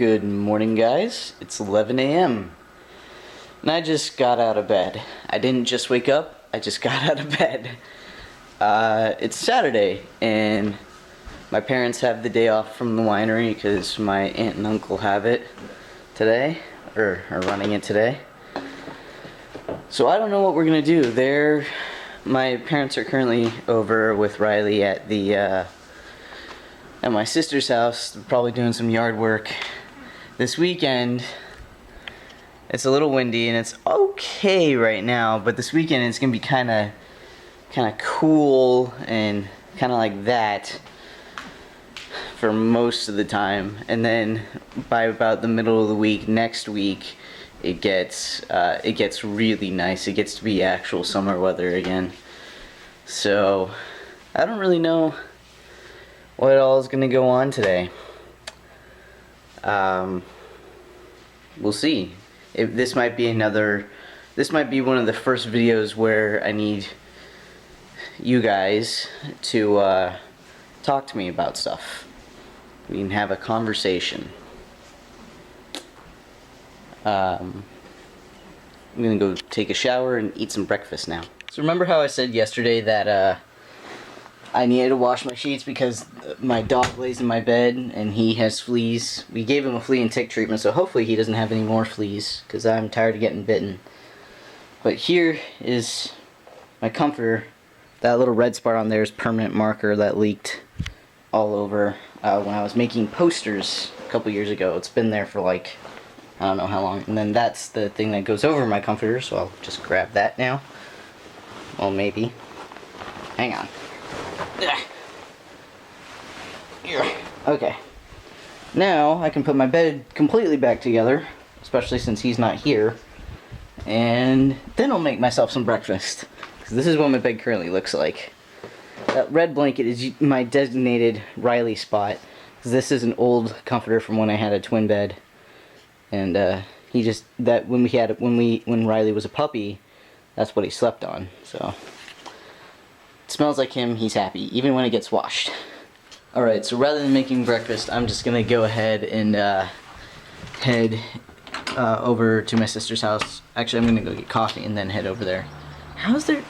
Good morning, guys. It's 11 a.m. and I just got out of bed. I didn't just wake up, I just got out of bed. It's Saturday, and my parents have the day off from the winery because my aunt and uncle have it today, or are running it today. So I don't know what we're gonna do. My parents are currently over with Riley at my sister's house, probably doing some yard work. This weekend, it's a little windy and it's okay right now, but this weekend it's gonna be kind of cool and kind of like that for most of the time, and then by about the middle of the week, next week, it gets really nice. It gets to be actual summer weather again. So I don't really know what all is gonna go on today. We'll see. This might be one of the first videos where I need you guys to talk to me about stuff. We can have a conversation. I'm gonna go take a shower and eat some breakfast now. So remember how I said yesterday that I needed to wash my sheets because my dog lays in my bed and he has fleas. We gave him a flea and tick treatment, so hopefully he doesn't have any more fleas because I'm tired of getting bitten. But here is my comforter. That little red spot on there is permanent marker that leaked all over when I was making posters a couple years ago. It's been there for like, I don't know how long. And then that's the thing that goes over my comforter, so I'll just grab that now. Well, maybe. Hang on. Okay. Now I can put my bed completely back together, especially since he's not here. And then I'll make myself some breakfast. Because this is what my bed currently looks like. That red blanket is my designated Riley spot. Because this is an old comforter from when I had a twin bed. And when Riley was a puppy, that's what he slept on. So it smells like him, he's happy, even when it gets washed. Alright, so rather than making breakfast, I'm just gonna go ahead and head over to my sister's house. Actually, I'm gonna go get coffee and then head over there. How's there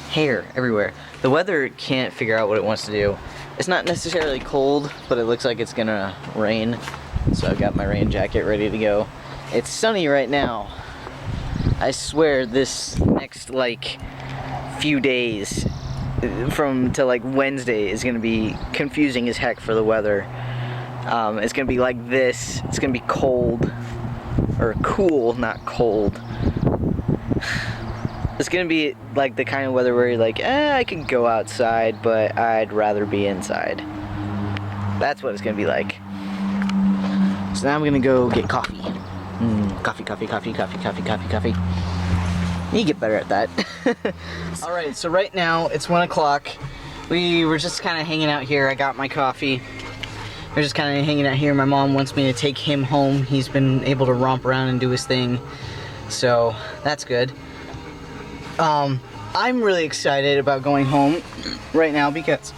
hair everywhere? The weather can't figure out what it wants to do. It's not necessarily cold, but it looks like it's gonna rain. So I've got my rain jacket ready to go. It's sunny right now. I swear this next like few days to like Wednesday is gonna be confusing as heck for the weather. It's gonna be like this. It's gonna be cold, or cool, not cold. It's gonna be like the kind of weather where you're like, I can go outside, but I'd rather be inside. That's what it's gonna be like. So now I'm gonna go get coffee. Coffee. You get better at that. Alright, so right now it's 1 o'clock. We were just kind of hanging out here. I got my coffee. We're just kind of hanging out here. My mom wants me to take him home. He's been able to romp around and do his thing. So that's good. I'm really excited about going home right now because,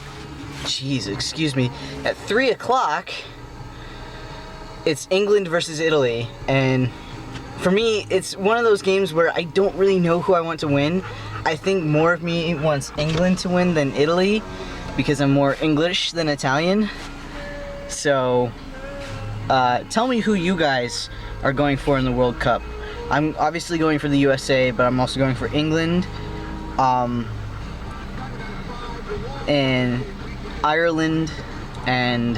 jeez, excuse me, at 3 o'clock, it's England versus Italy, and for me, it's one of those games where I don't really know who I want to win. I think more of me wants England to win than Italy because I'm more English than Italian. So, tell me who you guys are going for in the World Cup. I'm obviously going for the USA, but I'm also going for England, and Ireland, and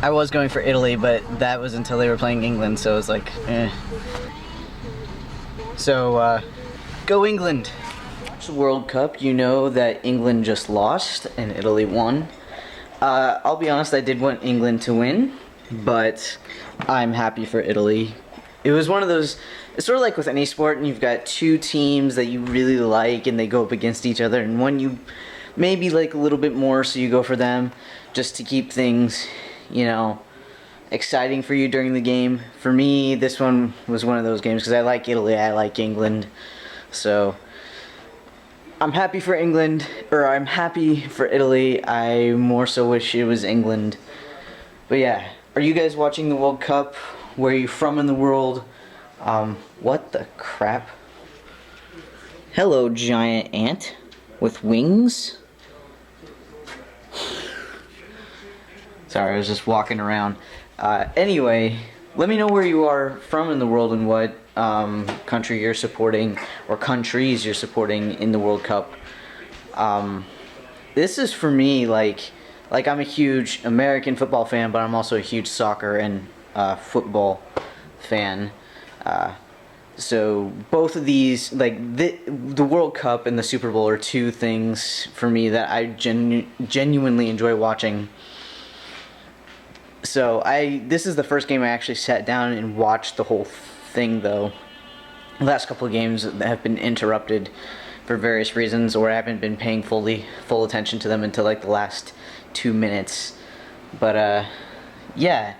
I was going for Italy, but that was until they were playing England, so it was like, eh. So, go England. The World Cup, you know that England just lost and Italy won. I'll be honest, I did want England to win, but I'm happy for Italy. It was one of those, it's sort of like with any sport, and you've got two teams that you really like and they go up against each other, and one you maybe like a little bit more, so you go for them just to keep things, you know, exciting for you during the game. For me, this one was one of those games because I like Italy, I like England. So I'm happy for England, or I'm happy for Italy. I more so wish it was England. But yeah, are you guys watching the World Cup? Where are you from in the world? What the crap? Hello, giant ant with wings. Sorry, I was just walking around. Anyway, let me know where you are from in the world and what country you're supporting, or countries you're supporting in the World Cup. This is for me, like I'm a huge American football fan, but I'm also a huge soccer and football fan. So both of these, like the World Cup and the Super Bowl, are two things for me that I genuinely enjoy watching. So this is the first game I actually sat down and watched the whole thing, though. The last couple of games have been interrupted for various reasons, or I haven't been paying full attention to them until like the last 2 minutes. But yeah.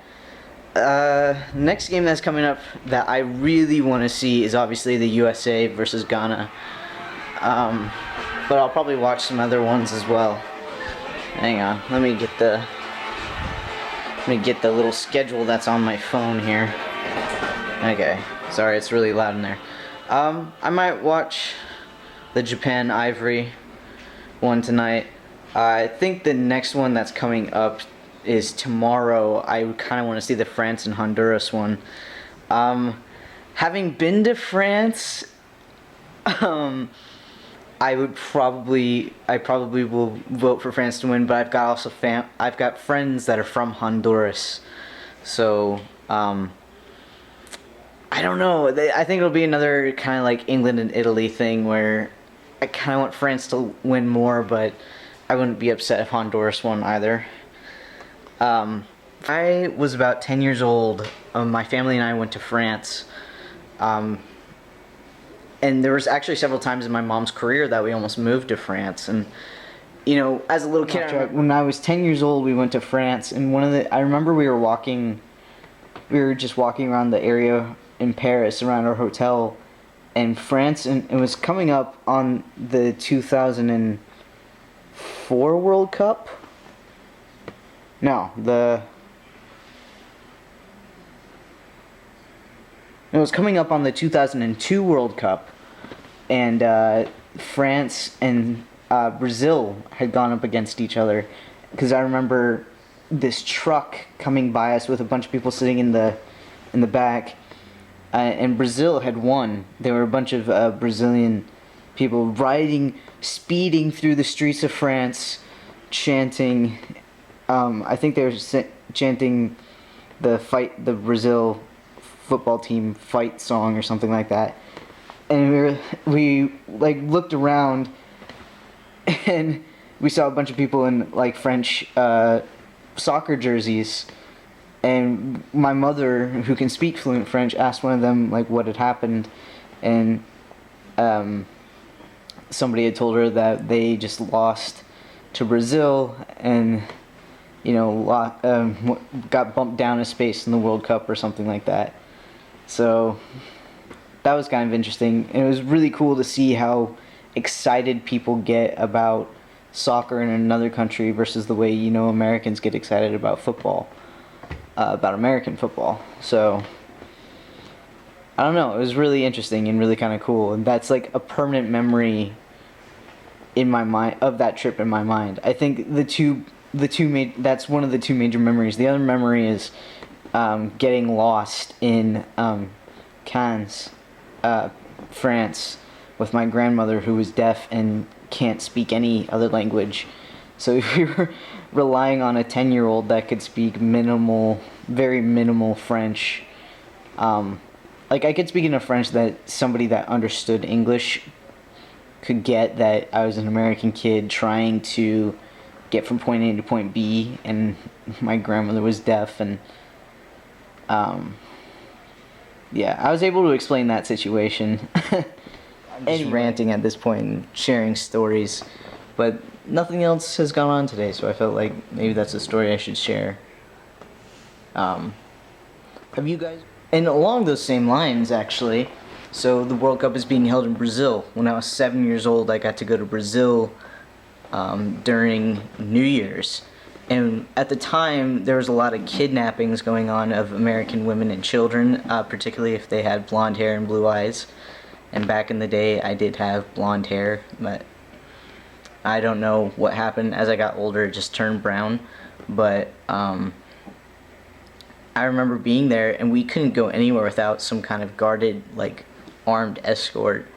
Next game that's coming up that I really want to see is obviously the USA versus Ghana. But I'll probably watch some other ones as well. Hang on, let me get the little schedule that's on my phone here. Okay, sorry, it's really loud in there. I might watch the Japan Ivory one tonight. I think the next one that's coming up is tomorrow. I kind of want to see the France and Honduras one. Having been to France, I probably will vote for France to win, but I've got friends that are from Honduras, so I don't know. I think it'll be another kind of like England and Italy thing where I kind of want France to win more, but I wouldn't be upset if Honduras won either. I was about 10 years old. My family and I went to France. And there was actually several times in my mom's career that we almost moved to France. And, you know, as a little kid, when I was 10 years old, we went to France. And I remember we were just walking around the area in Paris around our hotel. And France, and it was coming up on the 2004 World Cup. No, it was coming up on the 2002 World Cup, and France and Brazil had gone up against each other, because I remember this truck coming by us with a bunch of people sitting in the back, and Brazil had won. There were a bunch of Brazilian people speeding through the streets of France, chanting. I think they were chanting the Brazil football team fight song or something like that. And we like looked around, and we saw a bunch of people in like French soccer jerseys. And my mother, who can speak fluent French, asked one of them like what had happened, and somebody had told her that they just lost to Brazil, and got bumped down a space in the World Cup or something like that. So that was kind of interesting. And it was really cool to see how excited people get about soccer in another country versus the way, Americans get excited about football, about American football. So I don't know. It was really interesting and really kind of cool. And that's like a permanent memory in my mind of that trip in my mind. I think that's one of the two major memories. The other memory is getting lost in Cannes, France, with my grandmother, who was deaf and can't speak any other language. So we were relying on a 10-year-old that could speak very minimal French. Like I could speak enough French that somebody that understood English could get that I was an American kid trying to get from point A to point B, and my grandmother was deaf, and yeah, I was able to explain that situation. I'm just ranting at this point and sharing stories, but nothing else has gone on today, so I felt like maybe that's a story I should share. Have you guys? And along those same lines, actually, So the World Cup is being held in Brazil. When I was 7 years old, I got to go to Brazil during New Year's. And at the time, there was a lot of kidnappings going on of American women and children, particularly if they had blonde hair and blue eyes. And back in the day, I did have blonde hair, but I don't know what happened. As I got older, it just turned brown. But I remember being there, and we couldn't go anywhere without some kind of guarded, like, armed escort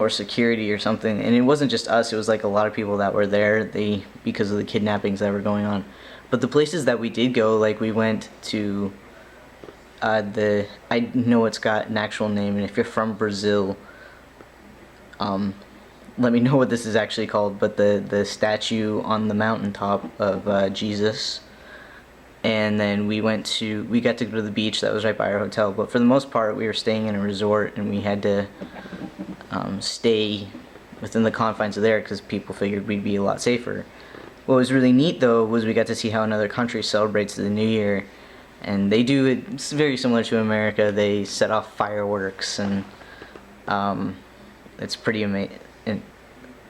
or security or something. And it wasn't just us, it was like a lot of people that were there because of the kidnappings that were going on. But the places that we did go, like we went to I know it's got an actual name, and if you're from Brazil, let me know what this is actually called, but the statue on the mountaintop of Jesus. And then we got to go to the beach that was right by our hotel, but for the most part we were staying in a resort, and we had to stay within the confines of there because people figured we'd be a lot safer. What was really neat though was we got to see how another country celebrates the New Year, and they do it, it's very similar to America. They set off fireworks and it's pretty amazing,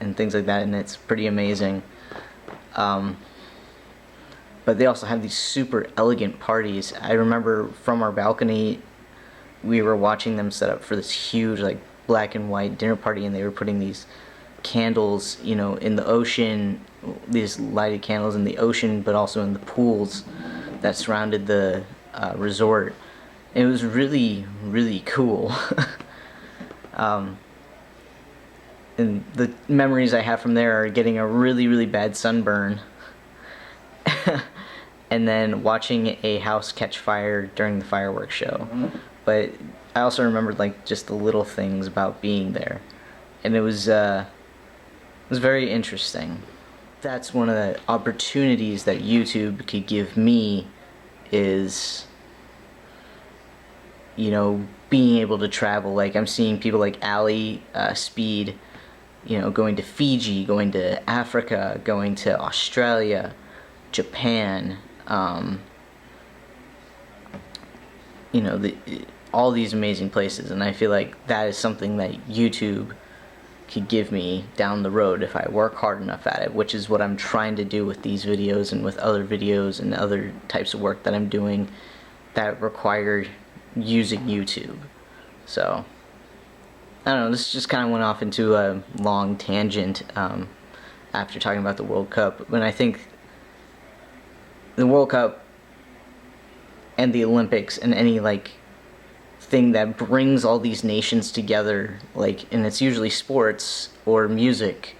and things like that, and it's pretty amazing. But they also have these super elegant parties. I remember from our balcony, we were watching them set up for this huge, like, black and white dinner party, and they were putting these candles, you know, in the ocean, these lighted candles in the ocean, but also in the pools that surrounded the resort. It was really, really cool. And the memories I have from there are getting a really, really bad sunburn. And then watching a house catch fire during the fireworks show. But I also remembered, like, just the little things about being there, and it was very interesting. That's one of the opportunities that YouTube could give me, is, you know, being able to travel. Like, I'm seeing people like Ali Speed, you know, going to Fiji, going to Africa, going to Australia, Japan, you know, all these amazing places, and I feel like that is something that YouTube could give me down the road if I work hard enough at it, which is what I'm trying to do with these videos and with other videos and other types of work that I'm doing that require using YouTube. So, I don't know, this just kind of went off into a long tangent after talking about the World Cup, when I think the World Cup and the Olympics and any, like, thing that brings all these nations together, like, and it's usually sports or music,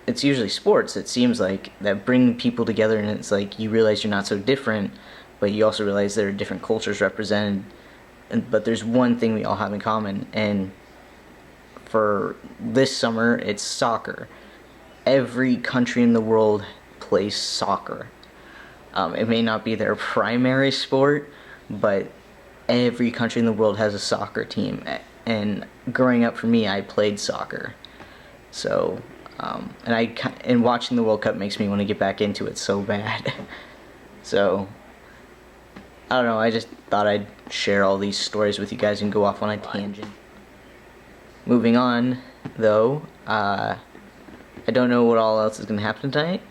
it's usually sports, it seems like, that bring people together, and it's like you realize you're not so different, but you also realize there are different cultures represented, but there's one thing we all have in common. And for this summer, it's soccer. Every country in the world plays soccer. It may not be their primary sport, but every country in the world has a soccer team. And growing up, for me, I played soccer. So, and watching the World Cup makes me want to get back into it so bad. So, I don't know, I just thought I'd share all these stories with you guys and go off on a tangent. Moving on, though, I don't know what all else is going to happen tonight.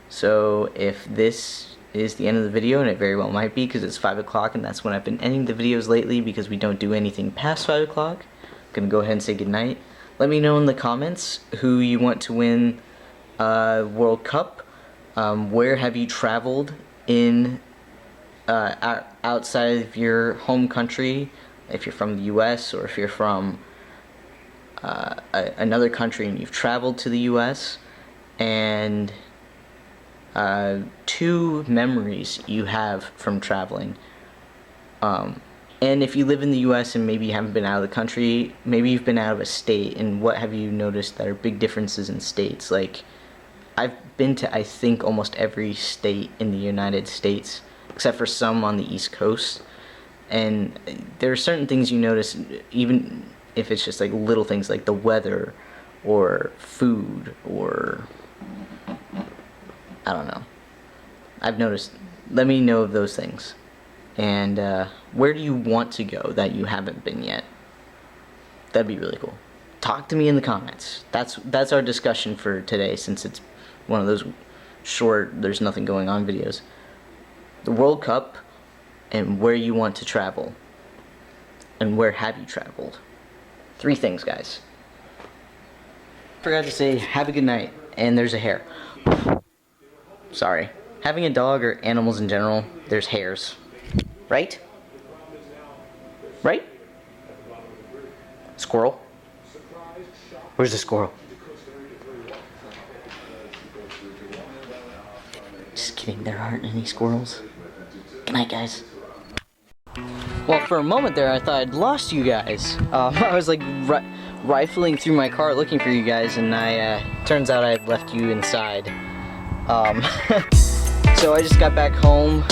So if this is the end of the video, and it very well might be because it's 5 o'clock, and that's when I've been ending the videos lately because we don't do anything past 5 o'clock. I'm going to go ahead and say goodnight. Let me know in the comments who you want to win World Cup. Where have you traveled in outside of your home country, if you're from the US, or if you're from another country and you've traveled to the US, and 2 memories you have from traveling. And if you live in the US and maybe you haven't been out of the country, maybe you've been out of a state, and what have you noticed that are big differences in states? Like, I've been to, I think, almost every state in the United States, except for some on the East Coast, and there are certain things you notice, even if it's just like little things like the weather, or food, or I don't know. I've noticed. Let me know of those things. And where do you want to go that you haven't been yet? That'd be really cool. Talk to me in the comments. That's our discussion for today, since it's one of those short, there's nothing going on videos. The World Cup, and where you want to travel. And where have you traveled? 3 things, guys. Forgot to say, have a good night. And there's a hair. Sorry. Having a dog or animals in general, there's hairs. Right? Right? Squirrel? Where's the squirrel? Just kidding, there aren't any squirrels. Good night, guys. Well, for a moment there, I thought I'd lost you guys. I was like rifling through my car looking for you guys, and turns out I had left you inside. So I just got back home,